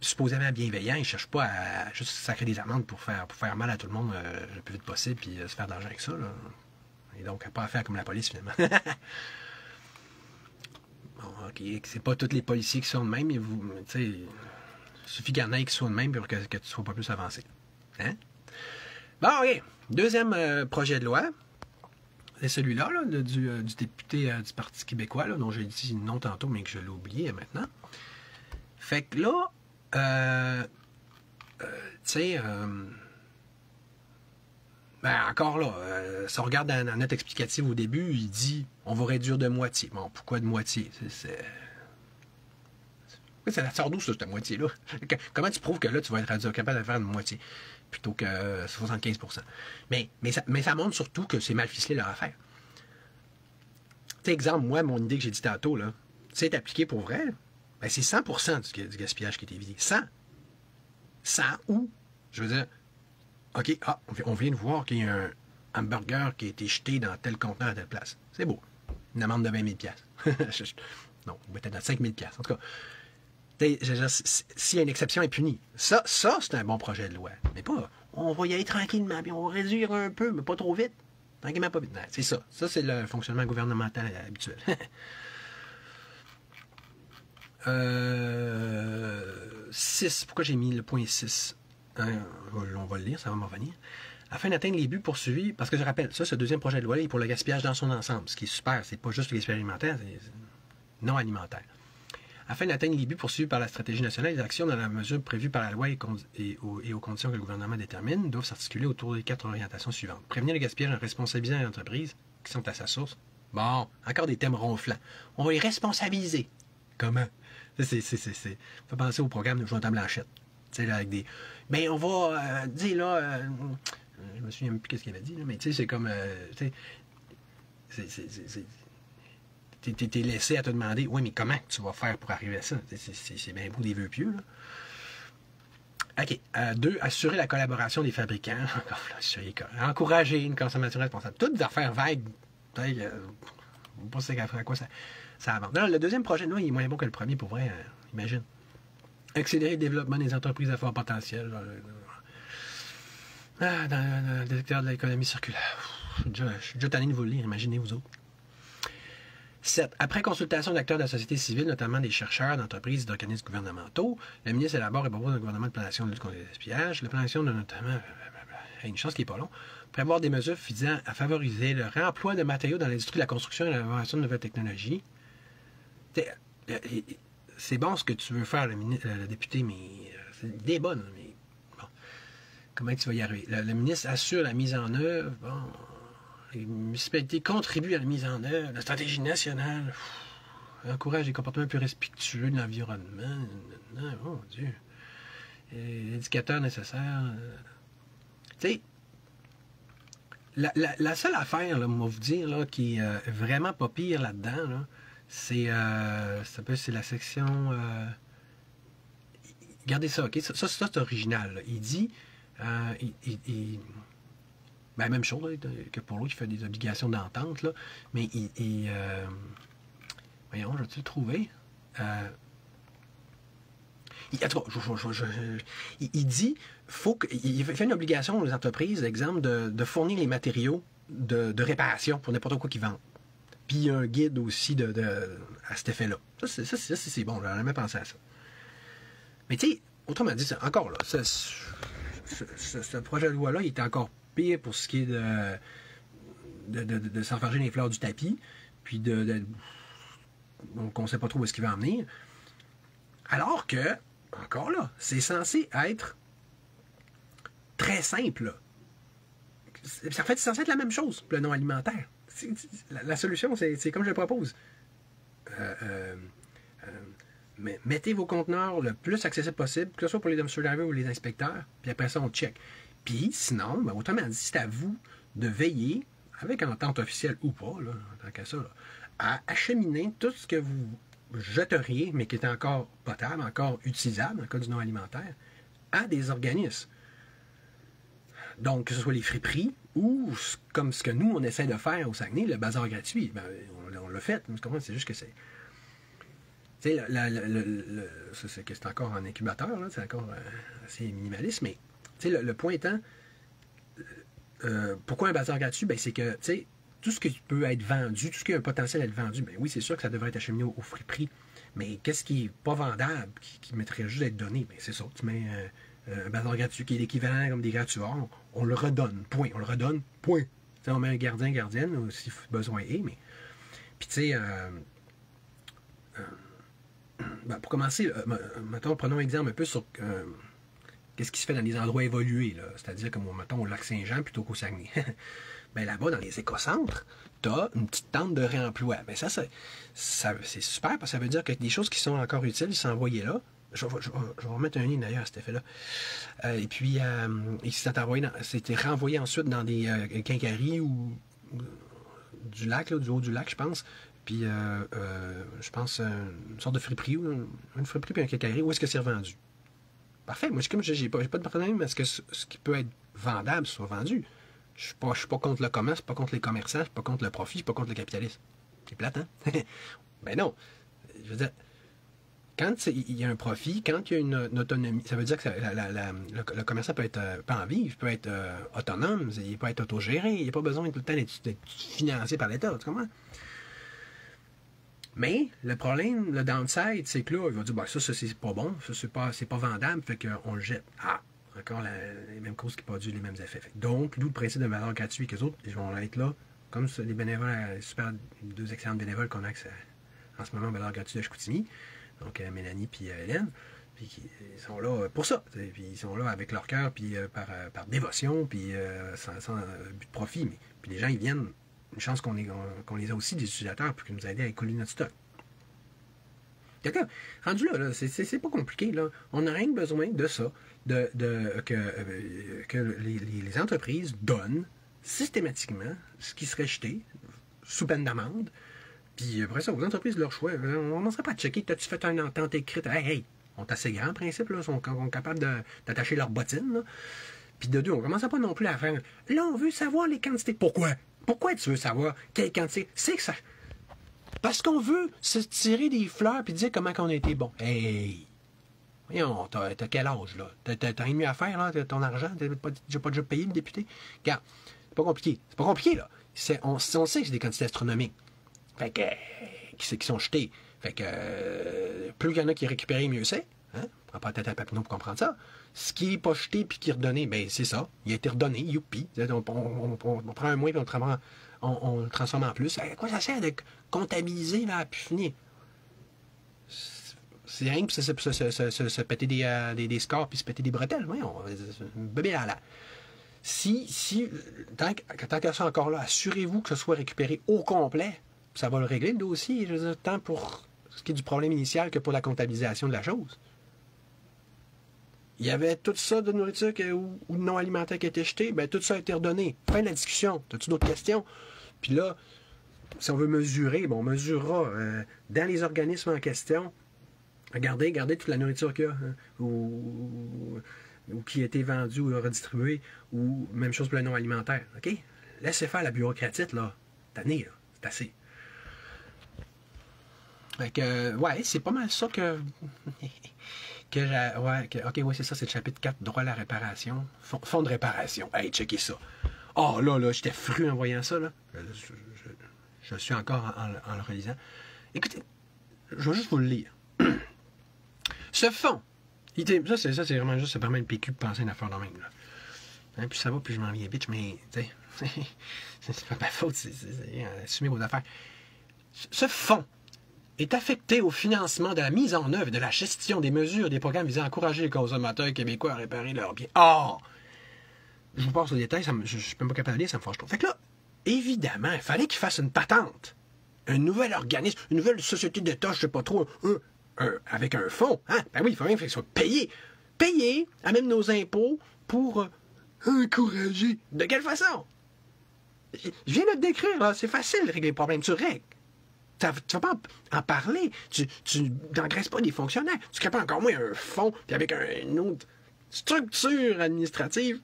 supposément bienveillant, il ne cherche pas à juste sacrer des amendes pour faire mal à tout le monde le plus vite possible puis se faire de l'argent avec ça. Là. Et donc, pas à faire comme la police, finalement. Bon, OK, c'est pas tous les policiers qui sont de même, mais tu sais, il suffit qu'il y en ait qui soient de même pour que tu ne sois pas plus avancé. Hein? Bon, OK. Deuxième projet de loi, c'est celui-là, là, du député du Parti québécois, là, dont j'ai dit non tantôt, mais que je l'ai oublié maintenant. Fait que là, tu sais, ben encore là, si on regarde dans la note explicative au début, il dit on va réduire de moitié. Bon, pourquoi de moitié? Ça sort d'où, ça, cette moitié-là? Comment tu prouves que là, tu vas être capable de faire une moitié plutôt que 75%? Mais ça montre surtout que c'est mal ficelé leur affaire. Tu sais, exemple, moi, mon idée que j'ai dit tantôt, là, c'est appliqué pour vrai, ben c'est 100% du gaspillage qui est évité. 100. 100 ou, je veux dire, OK, on vient de voir qu'il y a un hamburger qui a été jeté dans tel conteneur à telle place. C'est beau. Une amende de 20 000 non, peut-être de 5 000 en tout cas. S'il y a une exception, elle est punie. Ça c'est un bon projet de loi. Mais pas, on va y aller tranquillement, puis on va réduire un peu, mais pas trop vite. Tranquillement, pas vite. Non, c'est ça. Ça, c'est le fonctionnement gouvernemental habituel. 6. Pourquoi j'ai mis le point 6? On va le lire, ça va m'en revenir. Afin d'atteindre les buts poursuivis, parce que je rappelle, ça, ce deuxième projet de loi est pour le gaspillage dans son ensemble, ce qui est super. C'est pas juste le gaspillage alimentaire, c'est non alimentaire. Afin d'atteindre les buts poursuivis par la stratégie nationale, les actions dans la mesure prévue par la loi et aux conditions que le gouvernement détermine doivent s'articuler autour des 4 orientations suivantes. Prévenir le gaspillage en responsabilisant les entreprises qui sont à sa source. Bon, encore des thèmes ronflants. On va les responsabiliser. Comment? C'est fait penser au programme de Jonathan Blanchette. Tu sais, là, avec des... Mais on va dire, là... je me souviens même plus qu'est-ce qu'il avait dit, là, mais tu sais, c'est comme... tu sais, t'es laissé à te demander, oui, mais comment tu vas faire pour arriver à ça? C'est bien beau des vœux pieux, là. OK. 2, assurer la collaboration des fabricants. Encourager une consommation responsable. Toutes des affaires vagues. Je ne sais pas à quoi ça avance. Non, le deuxième projet, non, il est moins bon que le premier, pour vrai. Imagine. Accélérer le développement des entreprises à fort potentiel. Dans le secteur de l'économie circulaire. Je suis déjà tanné de vous le lire, imaginez vous autres. 7. Après consultation d'acteurs de la société civile, notamment des chercheurs, d'entreprises et d'organismes gouvernementaux, le ministre élabore et propose un gouvernement de planification de lutte contre le gaspillage. La planification de notamment, une chance qui n'est pas long, prévoir des mesures visant à favoriser le réemploi de matériaux dans l'industrie de la construction et l'élaboration de nouvelles technologies. C'est bon ce que tu veux faire, le député, mais l'idée est bonne. Mais bon, comment tu vas y arriver? Le ministre assure la mise en œuvre. Bon, les municipalités contribuent à la mise en œuvre. La stratégie nationale encourage des comportements plus respectueux de l'environnement. Non, oh mon Dieu. Les indicateurs nécessaires. Tu sais, la seule affaire, là, on va vous dire, là, qui est vraiment pas pire là-dedans, là, c'est la section... regardez ça, OK? Ça c'est original. Là. Il dit... ben, même chose là, que pour l'autre qui fait des obligations d'entente, là, mais voyons, je vais-tu le trouver? Il dit il fait une obligation aux entreprises, exemple, de fournir les matériaux de réparation pour n'importe quoi qu'ils vendent. Puis il y a un guide aussi à cet effet-là. Ça c'est bon, j'aurais jamais pensé à ça. Mais tu sais, autrement dit, encore là, ce projet de loi-là, il est encore pire pour ce qui est de s'enfarger les fleurs du tapis, puis donc on ne sait pas trop où est-ce qu'il va en venir. Alors que, encore là, c'est censé être très simple. Là. En fait, c'est censé être la même chose, le non alimentaire. La solution, c'est comme je le propose. Mettez vos conteneurs le plus accessible possible, que ce soit pour les dumpster divers ou les inspecteurs, puis après ça, on check. Puis sinon, ben, autrement dit, c'est à vous de veiller, avec entente officielle ou pas, là, tant qu'à ça, là, à acheminer tout ce que vous jeteriez, mais qui est encore potable, encore utilisable, dans le cas du non alimentaire, à des organismes. Donc, que ce soit les friperies ou, comme ce que nous, on essaie de faire au Saguenay, le bazar gratuit. Ben, on l'a fait, c'est juste que c'est... Tu sais, c'est encore en incubateur, là, c'est encore assez minimaliste, mais le point étant, pourquoi un bazar gratuit? Ben, c'est que tout ce qui peut être vendu, tout ce qui a un potentiel à être vendu, ben oui, c'est sûr que ça devrait être acheminé au friperie, mais qu'est-ce qui n'est pas vendable, qui mériterait juste d'être donné? Ben, c'est ça, tu mets un bazar gratuit qui est l'équivalent comme des gratuitoires, on le redonne, point, on le redonne, point. T'sais, on met un gardien, gardienne, si besoin est, mais... Puis tu sais... Ben, pour commencer, mettons, prenons un exemple un peu sur qu'est-ce qui se fait dans les endroits évolués, c'est-à-dire comme mettons, au lac Saint-Jean plutôt qu'au Saguenay. Ben, là-bas, dans les écocentres, tu as une petite tente de réemploi. Ben, ça c'est super parce que ça veut dire que des choses qui sont encore utiles sont envoyées là. Je vais remettre un lien d'ailleurs à cet effet-là. Et puis, c'était renvoyé ensuite dans des quincailleries ou du lac, là, du haut du lac, je pense. Puis, je pense, une sorte de friperie, une friperie puis un quincaillerie, où est-ce que c'est revendu? Parfait. Moi, comme j'ai pas de problème à ce que ce qui peut être vendable soit vendu. Je suis pas contre le commerce, je suis pas contre les commerçants, je suis pas contre le profit, je suis pas contre le capitalisme. C'est plate, hein? Ben non. Je veux dire, quand il y a un profit, quand il y a une autonomie, ça veut dire que le commerçant peut en vivre, peut être autonome, il peut être autogéré, il n'y a pas besoin tout le temps d'être financé par l'État, tu comprends? Mais le problème, le downside, c'est que là, il va dire, bah, ça c'est pas bon, ça c'est pas vendable, fait qu'on le jette. Ah, encore les mêmes causes qui produisent les mêmes effets. Donc, d'où le principe de valeur gratuite, qu'eux autres, ils vont être là, comme les bénévoles, les deux excellentes bénévoles qu'on a en ce moment, valeur gratuite de Chicoutimi, donc Mélanie puis Hélène, puis ils sont là pour ça, puis ils sont là avec leur cœur, puis par dévotion, puis sans but de profit, mais puis les gens, ils viennent. Une chance qu'on les a aussi, des utilisateurs, pour qu'ils nous aident à écouler notre stock. D'accord. Rendu là, c'est pas compliqué. Là. On n'a rien besoin de ça, que les entreprises donnent systématiquement ce qui serait jeté, sous peine d'amende. Puis après ça, aux entreprises, leur choix, on n'en serait pas à checker. T'as-tu fait une entente écrite? Hey, on est assez grands, en principe, là, sont capables d'attacher leurs bottines. Là. Puis de deux, on ne commence pas non plus à faire. Là, on veut savoir les quantités. Pourquoi? Pourquoi tu veux savoir quelle quantité? C'est que ça. Parce qu'on veut se tirer des fleurs puis dire comment on a été bon. Hey! Voyons, t'as quel âge, là? T'as rien mieux à faire, là? Ton argent? J'ai pas déjà payé le député? Regarde, c'est pas compliqué. C'est pas compliqué, là. On sait que c'est des quantités astronomiques. Fait que. Qui sont jetées. Fait que. Plus il y en a qui récupèrent, mieux c'est. Hein? On prend pas la tête à Papineau pour comprendre ça. Ce qui n'est pas jeté puis qui est redonné, ben c'est ça. Il a été redonné, youpi. On prend un moins et on le transforme en plus. À quoi ça sert de comptabiliser là, puis finir? C'est rien que se péter des scores puis se péter des bretelles. Voyons, bébé là. Tant qu'à ça encore là, assurez-vous que ce soit récupéré au complet. Ça va le régler le dossier, je veux dire, tant pour ce qui est du problème initial que pour la comptabilisation de la chose. Il y avait tout ça de nourriture ou non alimentaire qui a été jeté, ben tout ça a été redonné. Fin de la discussion. As-tu d'autres questions? Puis là, si on veut mesurer, bon, on mesurera dans les organismes en question. Regardez toute la nourriture qu'il y a, hein, ou qui a été vendue ou redistribuée, ou même chose pour le non alimentaire. OK? Laissez faire la bureaucratite, là. Tanné, là. C'est assez. Fait que, ouais, c'est pas mal ça que... OK, oui, c'est ça, c'est le chapitre 4, droit à la réparation. Fonds de réparation. Hey, checkez ça. Oh, là, j'étais fru en voyant ça, là. Je suis encore en le relisant. Écoutez, je vais juste vous le lire. Ce fonds, ça c'est vraiment juste, ça permet le PQ de penser une affaire de même, là. Hein, plus ça va, plus je m'en viens bitch, mais c'est pas ma faute, c'est assumer vos affaires. Ce fonds est affecté au financement de la mise en œuvre et de la gestion des mesures des programmes visant à encourager les consommateurs québécois à réparer leurs biens. Or, je vous passe aux détails, je ne suis même pas capable de lire, ça me fâche trop. Fait que là, évidemment, il fallait qu'il fasse une patente. Un nouvel organisme, une nouvelle société d'État, je sais pas trop, avec un fonds. Hein? Ben oui, il faut bien qu'il soit payé. Payé à même nos impôts pour encourager. De quelle façon? Je viens de te décrire, là. C'est facile de régler les problèmes. Tu règles. Tu ne vas pas en parler. Tu n'engraisses pas des fonctionnaires. Tu crées pas encore moins un fonds, puis avec une autre structure administrative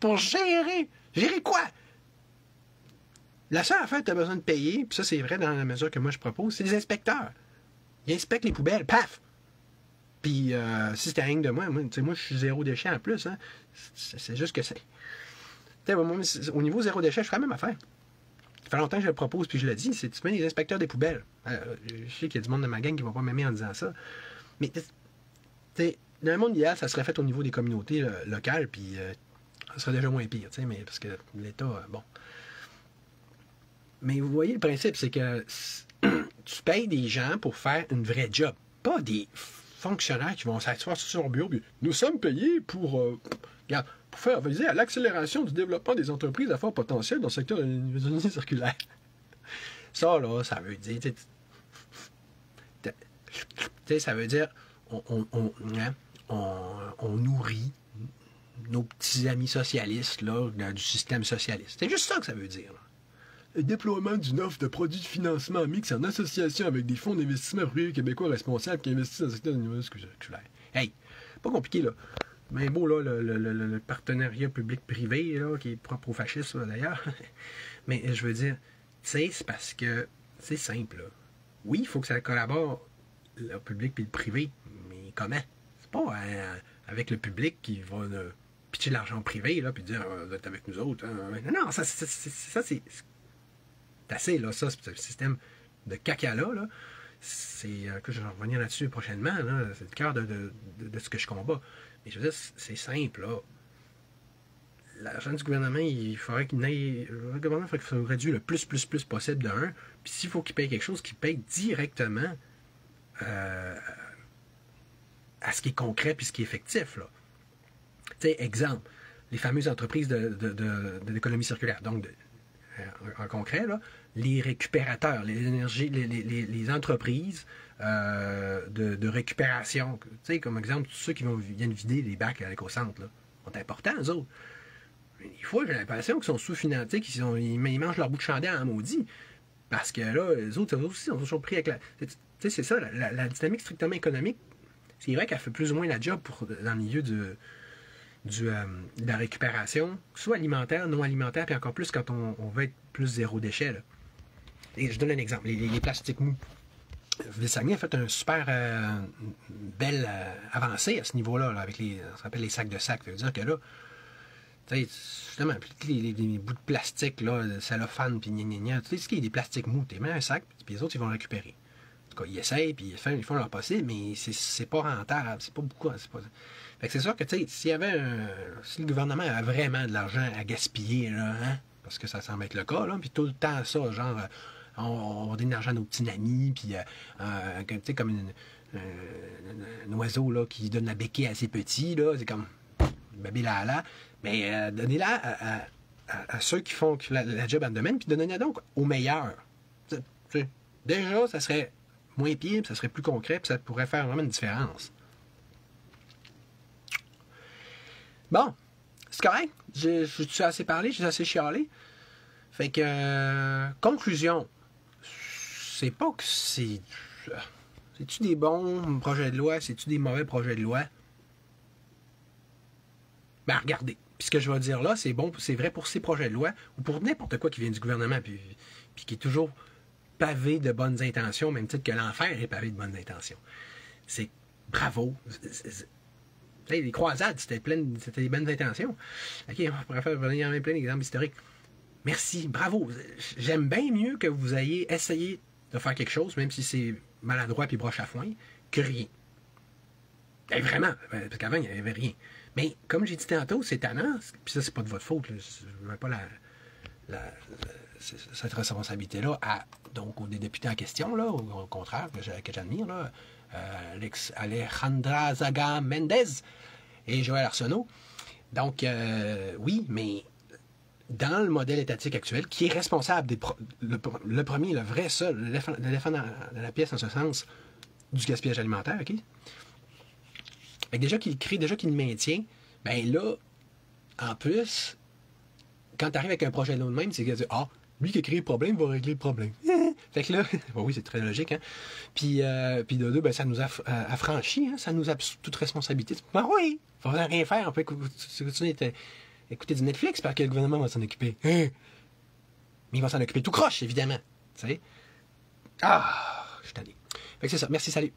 pour gérer. Gérer quoi? La seule affaire que tu as besoin de payer, puis ça c'est vrai dans la mesure que moi je propose, c'est les inspecteurs. Ils inspectent les poubelles, paf! Puis si c'était rien de moi, je suis zéro déchet en plus. Hein? C'est juste que c'est. Moi, au niveau zéro déchet, je ferais la même affaire. Ça fait longtemps que je le propose, puis je le dis, c'est tu mets les inspecteurs des poubelles. Je sais qu'il y a du monde de ma gang qui ne va pas m'aimer en disant ça. Mais dans le monde idéal, ça serait fait au niveau des communautés locales, puis ça serait déjà moins pire, mais parce que l'État, bon. Mais vous voyez, le principe, c'est que tu payes des gens pour faire une vraie job. Pas des fonctionnaires qui vont s'asseoir sur leur bureau. Puis, nous sommes payés pour faire viser à l'accélération du développement des entreprises à fort potentiel dans le secteur de l'économie circulaire. Ça, là, ça veut dire... ça veut dire on nourrit nos petits amis socialistes là, du système socialiste. C'est juste ça que ça veut dire. Là. Le déploiement d'une offre de produits de financement mixte en association avec des fonds d'investissement privés québécois responsables qui investissent dans le secteur de l'économie circulaire. Hey, pas compliqué, là. Mais beau, là, le partenariat public-privé, là, qui est propre aux fascistes, d'ailleurs. Mais je veux dire, tu sais, c'est parce que c'est simple, là. Oui, il faut que ça collabore, le public et le privé, mais comment? C'est pas avec le public qui va pitcher de l'argent privé, là, puis dire, vous êtes avec nous autres. Hein? Non, ça, c'est assez, là, ça, ce système de caca-là, là. C'est que je vais revenir là-dessus prochainement, là. C'est le cœur de ce que je combats. Mais je veux dire, c'est simple, là. L'argent du gouvernement, il faudrait qu'il aille. Le gouvernement, il faudrait qu'il soit réduit le plus possible de 1. Puis s'il faut qu'il paye quelque chose, qu'il paye directement à ce qui est concret puis ce qui est effectif, là. Tu sais, exemple, les fameuses entreprises de l'économie circulaire. Donc, en concret, là, les récupérateurs, les entreprises de récupération. Tu sais, comme exemple, tous ceux qui viennent vider les bacs à l'éco-centre, là, sont importants, eux autres. Des fois, j'ai l'impression qu'ils sont sous-financés, ils mangent leur bout de chandelle en maudit. Parce que là, les autres aussi sont toujours pris avec la... Tu sais, c'est ça, la dynamique strictement économique, c'est vrai qu'elle fait plus ou moins la job dans le milieu de la récupération, soit alimentaire, non alimentaire, puis encore plus quand on veut être plus zéro déchet. Là. Et je donne un exemple, les plastiques mous. Ville-Saguenay a fait un super belle avancée à ce niveau-là, là, avec ça s'appelle les sacs de sacs. Ça veut dire que là, justement, les bouts de plastique, là, de cellophane, puis gna, tu sais, ce qui est des plastiques mous, tu mets un sac, puis les autres, ils vont le récupérer. En tout cas, ils essayent, puis ils font leur possible, mais c'est pas rentable, c'est pas beaucoup. Fait que c'est sûr que, tu sais, si le gouvernement avait vraiment de l'argent à gaspiller, là, hein, parce que ça semble être le cas, là, puis tout le temps, ça, genre, on va donner de l'argent à nos petits amis, puis, tu sais, comme un oiseau, là, qui donne la béquille à ses petits, là, c'est comme, bébé là, mais donnez-la à ceux qui font la job en domaine, puis donnez-la donc aux meilleurs. Déjà, ça serait moins pire, puis ça serait plus concret, puis ça pourrait faire vraiment une différence. Bon, c'est correct. Je suis assez parlé, je suis assez chialé. Fait que, conclusion, c'est pas que c'est... C'est-tu des bons projets de loi? C'est-tu des mauvais projets de loi? Ben, regardez. Puis ce que je vais dire là, c'est bon, c'est vrai pour ces projets de loi, ou pour n'importe quoi qui vient du gouvernement, puis qui est toujours pavé de bonnes intentions, au même titre que l'enfer est pavé de bonnes intentions. C'est bravo. Les croisades, c'était des bonnes intentions. OK, on pourrait faire venir plein d'exemples historiques. Merci, bravo. J'aime bien mieux que vous ayez essayé de faire quelque chose, même si c'est maladroit puis broche à foin, que rien. Et vraiment, parce qu'avant, il n'y avait rien. Mais comme j'ai dit tantôt, c'est tannant, puis ça, c'est pas de votre faute, là, je ne veux pas cette responsabilité-là donc aux députés en question, là, au contraire, que j'admire, là, Alejandra Zaga Mendez et Joël Arsenault. Donc, oui, mais dans le modèle étatique actuel, qui est responsable le premier, le vrai, ça, l'éléphant dans la pièce en ce sens, du gaspillage alimentaire, OK? Fait que déjà qu'il crée, déjà qu'il le maintient, ben là, en plus, quand tu arrives avec un projet de loi de même, c'est que lui qui a créé le problème va régler le problème. Fait que là, bon, oui, c'est très logique, hein. Puis de deux, ben, ça nous a affranchi, hein, ça nous a toute responsabilité. Ben oui, il ne faut rien faire, on peut écouter du Netflix parce que le gouvernement va s'en occuper. Mais il va s'en occuper tout croche, évidemment. Tu sais? Je suis tanné. Fait que c'est ça. Merci, salut.